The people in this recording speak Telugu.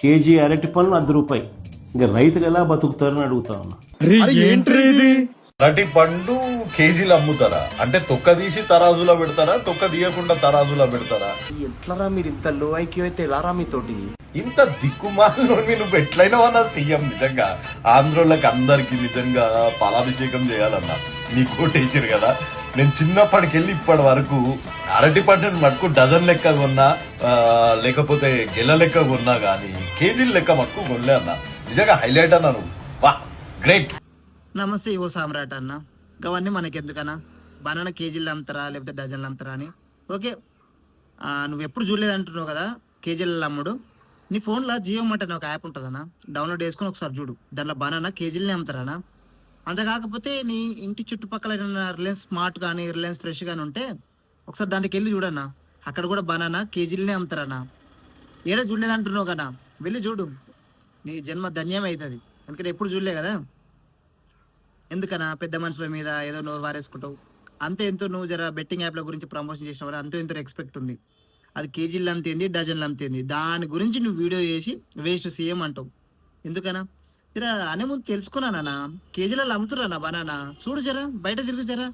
కేజీ అరటి పళ్ళు ₹1. ఇంకా రైతులు ఎలా బతుకుతారని అడుగుతా ఉన్నా. అరటి పండు కేజీలు అమ్ముతారా? అంటే తొక్క తీసి తరాజులో పెడతారా, తొక్క తీయకుండా తరాజులో పెడతారా? ఎట్లరా మీరు ఇంత లో ఐక్యూ అయితే ఎలారా మీతోటి? ఇంత దిక్కుమాలలో నువ్వు ఎట్లయినా సీఎం. నిజంగా ఆంధ్రోళ్ళకి అందరికి నిజంగా పాలాభిషేకం చేయాలన్నా. నీ కోటేసారు కదా. నేను చిన్నప్పటికెళ్ళి ఇప్పటి వరకు అరటి పంటను మటుకు డజన్ లెక్క కొన్నా, లేకపోతే గెల లెక్క కొన్నా గానీ కేజీల లెక్క మటుకు కొనలే అన్న. నిజంగా హైలైట్ అన్నా నువ్వు. వా గ్రేట్. నమస్తే యువ సామ్రాట్ అన్న. అవన్నీ మనకి ఎందుకన్నా? బనానా కేజీలు అమ్ముతారా లేకపోతే డజన్లు అమ్ముతారా అని. ఓకే, నువ్వు ఎప్పుడు చూడలేదు అంటున్నావు కదా కేజీలలో అమ్ముడు. నీ ఫోన్లో జియో మార్ట్ అనే ఒక యాప్ ఉంటుందన్నా, డౌన్లోడ్ చేసుకుని ఒకసారి చూడు. దాంట్లో బనానా కేజీలనే అమ్ముతారనా. అంత కాకపోతే నీ ఇంటి చుట్టుపక్కల రిలయన్స్ స్మార్ట్ కానీ రిలయన్స్ ఫ్రెష్ కానీ ఉంటే ఒకసారి దాంట్లోకి వెళ్ళి చూడన్నా, అక్కడ కూడా బనానా కేజీలనే అమ్ముతారన్నా. ఏడా చూడలేదు అంటున్నావు కదా, వెళ్ళి చూడు. నీ జన్మ ధన్యం అవుతుంది. ఎందుకంటే ఎప్పుడు చూడలే కదా. ఎందుకన్నా పెద్ద మనుషుల మీద ఏదో నోరు వారేసుకుంటావు. అంతే ఎంతో నువ్వు జర బెట్టింగ్ యాప్ల గురించి ప్రమోషన్ చేసిన కూడా అంతో ఎంతో ఎక్స్పెక్ట్ ఉంది. అది కేజీలు అమ్ముతుంది, డజన్లు అమ్ముతుంది. దాని గురించి నువ్వు వీడియో చేసి వేస్ట్ సీఎం అంటావు. ఎందుకన్నా? జరా అనే ముందు తెలుసుకున్నానా, కేజీలలో అమ్ముతున్నా బనానా. చూడు జరా, బయట తిరుగు జరా.